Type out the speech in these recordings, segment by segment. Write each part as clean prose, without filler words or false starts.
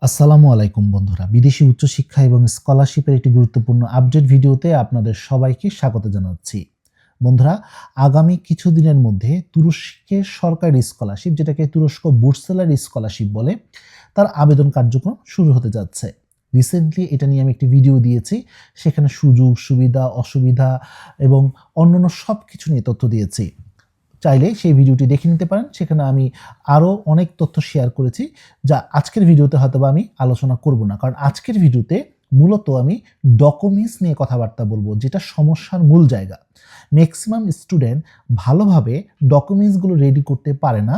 আসসালামু আলাইকুম বন্ধুরা, বিদেশি উচ্চশিক্ষা এবং স্কলারশিপের একটি গুরুত্বপূর্ণ আপডেট ভিডিওতে আপনাদের সবাইকে স্বাগত জানাচ্ছি। বন্ধুরা, আগামী কিছুদিনের মধ্যে তুরস্কের সরকারি স্কলারশিপ, যেটাকে তুরস্ক বুর্সেলার স্কলারশিপ বলে, তার আবেদন কার্যক্রম শুরু হতে যাচ্ছে। রিসেন্টলি এটা নিয়ে আমি একটি ভিডিও দিয়েছি, সেখানে সুযোগ সুবিধা অসুবিধা এবং অন্যান্য সব কিছু নিয়ে তথ্য দিয়েছি। চাইলে সেই ভিডিওটি দেখে নিতে পারেন, সেখানে আমি আরও অনেক তথ্য শেয়ার করেছি যা আজকের ভিডিওতে হয়তো আমি আলোচনা করব না, কারণ আজকের ভিডিওতে মূলত আমি ডকুমেন্টস নিয়ে কথাবার্তা বলবো, যেটা সমস্যার মূল জায়গা। ম্যাক্সিমাম স্টুডেন্ট ভালোভাবে ডকুমেন্টসগুলো রেডি করতে পারে না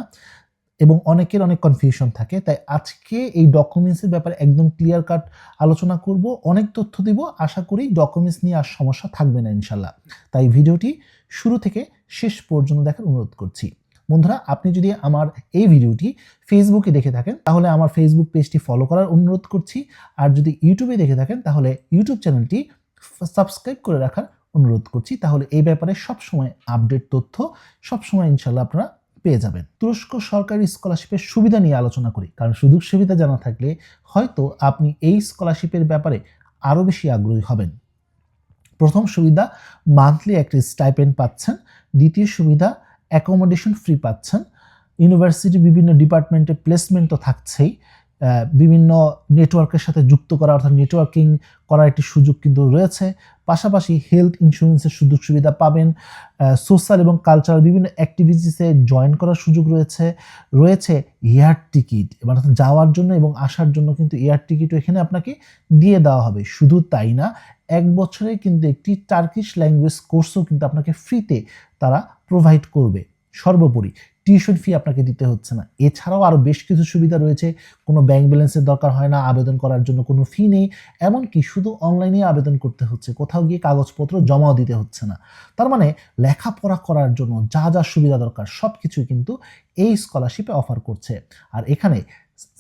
এবং অনেকের অনেক কনফিউশন থাকে। তাই আজকে এই ডকুমেন্টসের ব্যাপারে একদম ক্লিয়ার কাট আলোচনা করব, অনেক তথ্য দিব। আশা করি ডকুমেন্টস নিয়ে আর সমস্যা থাকবে না ইনশাল্লাহ। তাই ভিডিওটি শুরু থেকে শেষ পর্যন্ত দেখার অনুরোধ করছি। বন্ধুরা, আপনি যদি আমার এই ভিডিওটি ফেসবুকে দেখে থাকেন তাহলে আমার ফেসবুক পেজটি ফলো করার অনুরোধ করছি, আর যদি ইউটিউবে দেখে থাকেন তাহলে ইউটিউব চ্যানেলটি সাবস্ক্রাইব করে রাখার অনুরোধ করছি। তাহলে এই ব্যাপারে সবসময় আপডেট তথ্য সবসময় ইনশাল্লাহ আপনারা পেয়ে যাবেন। তুরস্ক সরকারি স্কলারশিপের সুবিধা নিয়ে আলোচনা করি, কারণ সুযোগ সুবিধা জানা থাকলে হয়তো আপনি এই স্কলারশিপের ব্যাপারে আরও বেশি আগ্রহী হবেন। প্রথম সুবিধা, মান্থলি একটা স্টাইপেন্ড পাচ্ছেন। দ্বিতীয় সুবিধা, অ্যাকোমোডেশন ফ্রি পাচ্ছেন। ইউনিভার্সিটি বিভিন্ন ডিপার্টমেন্টে প্লেসমেন্ট তো থাকছেই, বিভিন্ন নেটওয়ার্কের সাথে যুক্ত করা অর্থাৎ নেটওয়ার্কিং করার একটি সুযোগ কিন্তু রয়েছে। পাশাপাশি হেলথ ইন্স্যুরেন্সের সুযোগ সুবিধা পাবেন। সোশ্যাল এবং কালচারাল বিভিন্ন অ্যাক্টিভিটিসে জয়েন করার সুযোগ রয়েছে। রয়েছে এয়ার টিকিট, এবার অর্থাৎ যাওয়ার জন্য এবং আসার জন্য কিন্তু এয়ার টিকিটও এখানে আপনাকে দিয়ে দেওয়া হবে। শুধু তাই না, 1 বছরে কিন্তু একটি টার্কিশ ল্যাঙ্গুয়েজ কোর্সও কিন্তু আপনাকে ফ্রিতে তারা প্রোভাইড করবে। সর্বোপরি টিউশন ফি আপনাকে দিতে হচ্ছে না। এছাড়াও আরও বেশ কিছু সুবিধা রয়েছে। কোনো ব্যাংক ব্যালেন্সের দরকার হয় না, আবেদন করার জন্য কোনো ফি নেই, এমনকি শুধু অনলাইনে আবেদন করতে হচ্ছে, কোথাও গিয়ে কাগজপত্র জমাও দিতে হচ্ছে না। তার মানে লেখাপড়া করার জন্য যা যা সুবিধা দরকার সব কিছুই কিন্তু এই স্কলারশিপে অফার করছে। আর এখানে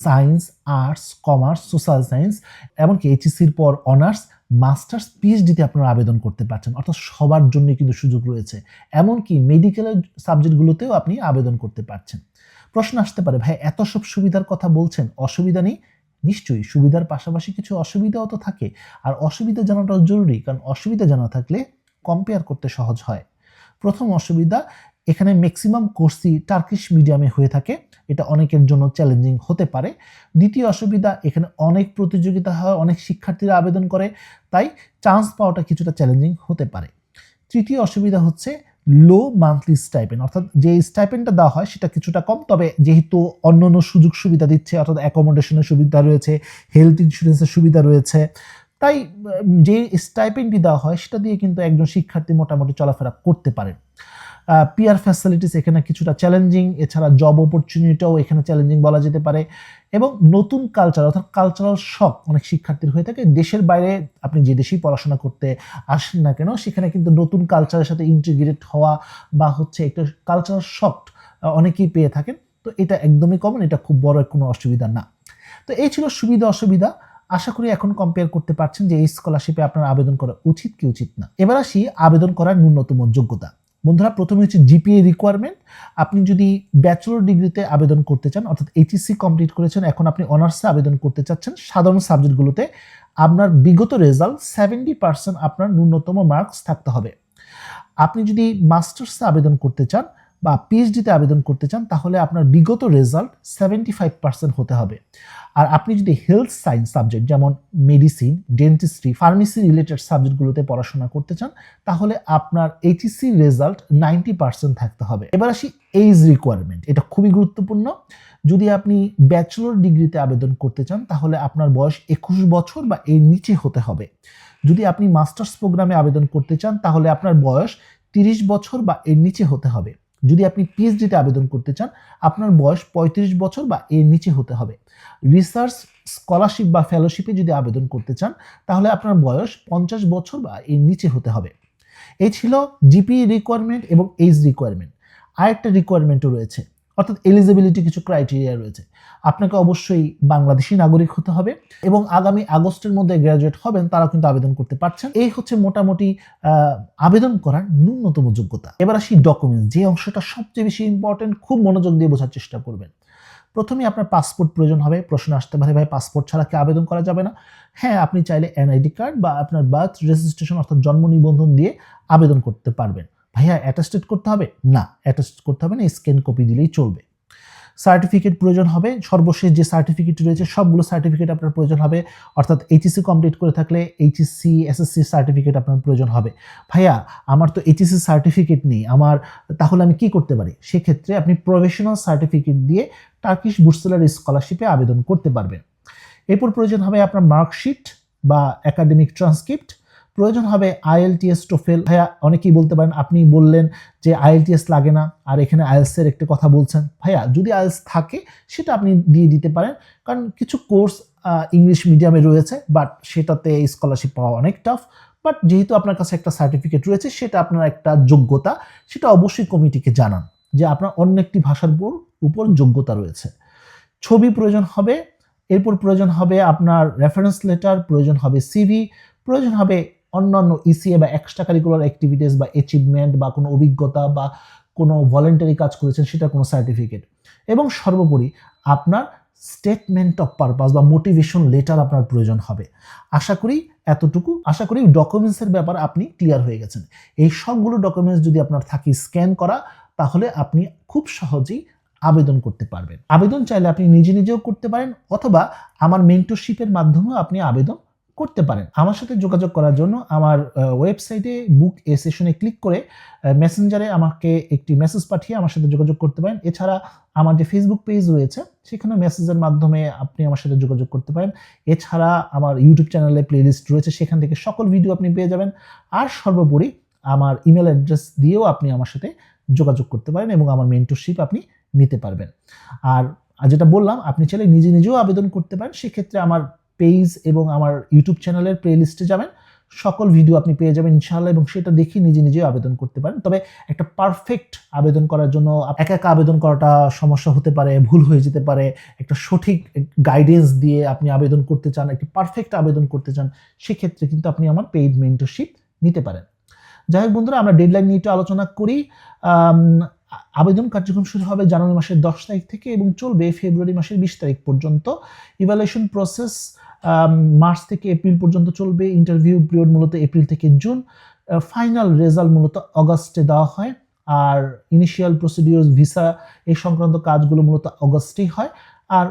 science, arts, commerce, social science, এমনকি এইচএসসির পর অনার্স, মাস্টার্স, পিএইচডিতে আপনারা আবেদন করতে পারছেন, অর্থাৎ সবার জন্যই কিন্তু সুযোগ রয়েছে। এমনকি মেডিকেলের সাবজেক্টগুলোতেও আপনি আবেদন করতে পারছেন। প্রশ্ন আসতে পারে, ভাই এত সব সুবিধার কথা বলছেন, অসুবিধা নেই? নিশ্চয়ই, সুবিধার পাশাপাশি কিছু অসুবিধাও তো থাকে, আর অসুবিধা জানাটাও জরুরি, কারণ অসুবিধা জানা থাকলে কম্পেয়ার করতে সহজ হয়। প্রথম অসুবিধা, এখানে ম্যাক্সিমাম কোর্সই টার্কিশ মিডিয়ামে হয়ে থাকে, এটা অনেকের জন্য চ্যালেঞ্জিং হতে পারে। দ্বিতীয় অসুবিধা, এখানে অনেক প্রতিযোগিতা হয়, অনেক শিক্ষার্থীরা আবেদন করে, তাই চান্স পাওয়াটা কিছুটা চ্যালেঞ্জিং হতে পারে। তৃতীয় অসুবিধা হচ্ছে লো মান্থলি স্টাইপেন্ড, অর্থাৎ যে স্টাইপেন্ডটা দেওয়া হয় সেটা কিছুটা কম, তবে যেহেতু অন্যান্য সুযোগ সুবিধা দিচ্ছে, অর্থাৎ অ্যাকোমোডেশনের সুবিধা রয়েছে, হেলথ ইন্স্যুরেন্সের সুবিধা রয়েছে, তাই যে স্টাইপেন্ডটি দেওয়া হয় সেটা দিয়ে কিন্তু একজন শিক্ষার্থী মোটামুটি চলাফেরা করতে পারে। পিয়ার ফ্যাসিলিটিস এখানে কিছুটা চ্যালেঞ্জিং, এছাড়া জব অপরচুনিটিও এখানে চ্যালেঞ্জিং বলা যেতে পারে। এবং নতুন কালচার অর্থাৎ কালচারাল শক অনেক শিক্ষার্থীর হয়ে থাকে। দেশের বাইরে আপনি যে দেশেই পড়াশোনা করতে আসেন না কেন, সেখানে কিন্তু নতুন কালচারের সাথে ইন্টিগ্রেট হওয়া বা হচ্ছে একটা কালচারাল শক অনেকেই পেয়ে থাকেন। তো এটা একদমই কমন, এটা খুব বড় কোনো অসুবিধা না। তো এই ছিল সুবিধা অসুবিধা। আশা করি এখন কম্পেয়ার করতে পারছেন যে এই স্কলারশিপে আপনার আবেদন করা উচিত কি উচিত না। এবার আসি আবেদন করার ন্যূনতম যোগ্যতা। বন্ধুরা, প্রথমে হচ্ছে জিপিএ রিকোয়ারমেন্ট। আপনি যদি ব্যাচেলর ডিগ্রিতে আবেদন করতে চান, অর্থাৎ এইচএসসি কমপ্লিট করেছেন, এখন আপনি অনার্সে আবেদন করতে চাচ্ছেন, সাধারণ সাবজেক্টগুলোতে আপনার বিগত রেজাল্ট 70% আপনার ন্যূনতম মার্কস থাকতে হবে। আপনি যদি মাস্টার্সে আবেদন করতে চান বা পিএইচডিতে আবেদন করতে চান, তাহলে আপনার বিগত রেজাল্ট 75% হতে হবে। আর আপনি যদি হেলথ সায়েন্স সাবজেক্ট যেমন মেডিসিন, ডেন্টিস্ট্রি, ফার্মেসি রিলেটেড সাবজেক্টগুলোতে পড়াশোনা করতে চান, তাহলে আপনার এইচএসসি রেজাল্ট 90% থাকতে হবে। এবার আসি এজ রিকোয়ারমেন্ট, এটা খুবই গুরুত্বপূর্ণ। যদি আপনি ব্যাচেলর ডিগ্রিতে আবেদন করতে চান, তাহলে আপনার বয়স 21 বছর বা এর নিচে হতে হবে। যদি আপনি মাস্টার্স প্রোগ্রামে আবেদন করতে চান, তাহলে আপনার বয়স 30 বছর বা এর নিচে হতে হবে। যদি আপনি পিএইচডিতে আবেদন করতে চান, আপনার বয়স 35 বছর বা এর নিচে হতে হবে। রিসার্চ স্কলারশিপ বা ফেলোশিপে যদি আবেদন করতে চান, তাহলে আপনার বয়স 50 বছর বা এর নিচে হতে হবে। এই ছিল জিপিএ রিকোয়ারমেন্ট এবং এজ রিকোয়ারমেন্ট। আরেকটা রিকোয়ারমেন্টও রয়েছে, অর্থাৎ এলিজিবিলিটি কিছু ক্রাইটেরিয়া রয়েছে। আপনাকে অবশ্যই বাংলাদেশি নাগরিক হতে হবে এবং আগামী আগস্টের মধ্যে গ্র্যাজুয়েট হবেন, তারা কিন্তু আবেদন করতে পারছেন। এই হচ্ছে মোটামুটি আবেদন করার ন্যূনতম যোগ্যতা। এবার আসি ডকুমেন্টস, যে অংশটা সবচেয়ে বেশি ইম্পর্টেন্ট, খুব মনোযোগ দিয়ে বোঝার চেষ্টা করবেন। প্রথমেই আপনার পাসপোর্ট প্রয়োজন হবে। প্রশ্ন আসতে পারে, ভাই পাসপোর্ট ছাড়া কি আবেদন করা যাবে না? হ্যাঁ, আপনি চাইলে এনআইডি কার্ড বা আপনার বার্থ রেজিস্ট্রেশন অর্থাৎ জন্ম নিবন্ধন দিয়ে আবেদন করতে পারবেন। ভাইয়া অ্যাটাস্টেড করতে হবে? না, অ্যাটাস্টেড করতে হবে না, স্ক্যান কপি দিলেই চলবে। সার্টিফিকেট প্রয়োজন হবে, সর্বশেষ যে সার্টিফিকেট রয়েছে সবগুলো সার্টিফিকেট আপনার প্রয়োজন হবে, অর্থাৎ এইচএসসি কমপ্লিট করে থাকলে এইচএসসি এসএসসি সার্টিফিকেট আপনার প্রয়োজন হবে। ভাইয়া আমার তো এইচএসসি সার্টিফিকেট নেই, তাহলে আমি কি করতে পারি? সেক্ষেত্রে আপনি প্রফেশনাল সার্টিফিকেট দিয়ে টার্কিশ বুর্সেলার স্কলারশিপে আবেদন করতে পারবেন। এরপর প্রয়োজন হবে আপনার মার্কশিট বা একাডেমিক ট্রান্সক্রিপ্ট, প্রয়োজন হবে আইএলটিএস টোফেল। ভাইয়া অনেকেই বলতে পারেন, আপনি বললেন যে আইএলটিএস লাগে না আর এখানে আইএলসের একটা কথা বলছেন। ভাইয়া যদি আইএলস থাকে সেটা আপনি দিয়ে দিতে পারেন, কারণ কিছু কোর্স ইংলিশ মিডিয়ামে রয়েছে, বাট সেটাতে স্কলারশিপ পাওয়া অনেক টাফ। বাট যেহেতু আপনার কাছে একটা সার্টিফিকেট রয়েছে, সেটা আপনার একটা যোগ্যতা, সেটা অবশ্যই কমিটিকে জানান যে আপনার অন্য একটি ভাষার উপর যোগ্যতা রয়েছে। ছবি প্রয়োজন হবে, এরপর প্রয়োজন হবে আপনার রেফারেন্স লেটার, প্রয়োজন হবে সিভি, প্রয়োজন হবে অন্যান্য ইসিএ বা এক্সট্রা কারিকুলার অ্যাক্টিভিটিস বা অ্যাচিভমেন্ট বা কোনো অভিজ্ঞতা বা কোনো ভলেন্টারি কাজ করেছেন সেটা কোনো সার্টিফিকেট, এবং সর্বোপরি আপনার স্টেটমেন্ট অফ পারপাস বা মোটিভেশন লেটার আপনার প্রয়োজন হবে। আশা করি ডকুমেন্টসের ব্যাপার আপনি ক্লিয়ার হয়ে গেছেন। এই সবগুলো ডকুমেন্টস যদি আপনার থাকে স্ক্যান করা, তাহলে আপনি খুব সহজেই আবেদন করতে পারবেন। আবেদন চাইলে আপনি নিজে নিজেও করতে পারেন, অথবা আমার মেন্টরশিপের মাধ্যমেও আপনি আবেদন করতে পারেন। আমার সাথে যোগাযোগ করার জন্য আমার ওয়েবসাইটে বুক এ সেশনে ক্লিক করে মেসেঞ্জারে আমাকে একটি মেসেজ পাঠিয়ে আমার সাথে যোগাযোগ করতে পারেন। এছাড়া আমার যে ফেসবুক পেজ রয়েছে সেখানে মেসেজের মাধ্যমে আপনি আমার সাথে যোগাযোগ করতে পারেন। এছাড়া আমার ইউটিউব চ্যানেলে প্লেলিস্ট রয়েছে, সেখান থেকে সকল ভিডিও আপনি পেয়ে যাবেন। আর সর্বোপরি আমার ইমেল অ্যাড্রেস দিয়েও আপনি আমার সাথে যোগাযোগ করতে পারেন এবং আমার মেন্টরশিপ আপনি নিতে পারবেন। আর যেটা বললাম, আপনি চাইলে নিজে নিজেও আবেদন করতে পারেন। সেক্ষেত্রে আমার পেজ এবং আমার ইউটিউব চ্যানেলের প্লেলিস্টে যাবেন, সকল ভিডিও আপনি পেয়ে যাবেন ইনশাআল্লাহ, এবং সেটা দেখে নিজে নিজেও আবেদন করতে পারেন। তবে একটা পারফেক্ট আবেদন করার জন্য একা একা আবেদন করাটা সমস্যা হতে পারে, ভুল হয়ে যেতে পারে। একটা সঠিক গাইডেন্স দিয়ে আপনি আবেদন করতে চান, একটি পারফেক্ট আবেদন করতে চান, সেক্ষেত্রে কিন্তু আপনি আমার পেইড মেন্টরশিপ নিতে পারেন। যাই হোক বন্ধুরা, আমরা ডেডলাইন নিয়ে একটু আলোচনা করি। আবেদন কার্যক্রম শুরু হবে জানুয়ারি মাসের 10 তারিখ থেকে এবং চলবে ফেব্রুয়ারি মাসের 20 তারিখ পর্যন্ত। ইভ্যালুয়েশন প্রসেস মার্চ থেকে এপ্রিল পর্যন্ত চলবে। ইন্টারভিউ পিরিয়ড মূলত এপ্রিল থেকে জুন। ফাইনাল রেজাল্ট মূলত অগাস্টে দেওয়া হয়। আর ইনিশিয়াল প্রসিডিওর, ভিসা, এই সংক্রান্ত কাজগুলো মূলত অগাস্টেই হয়। আর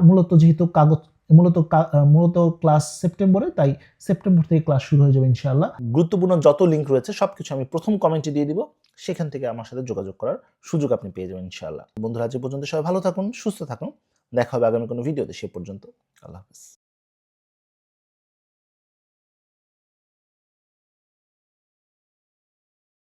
মূলত ক্লাস সেপ্টেম্বরে, তাই সেপ্টেম্বর থেকে ক্লাস শুরু হয়ে যাবে ইনশাআল্লাহ। গুরুত্বপূর্ণ যত লিঙ্ক রয়েছে সবকিছু আমি প্রথম কমেন্টে দিয়ে দিব, সেখান থেকে আমার সাথে যোগাযোগ করার সুযোগ আপনি পেয়ে যাবেন ইনশাআল্লাহ। বন্ধুরা, আজ পর্যন্ত সবাই ভালো থাকুন, সুস্থ থাকুন। দেখা হবে আগামী কোনো ভিডিওতে। সে পর্যন্ত আল্লাহ হাফেজ।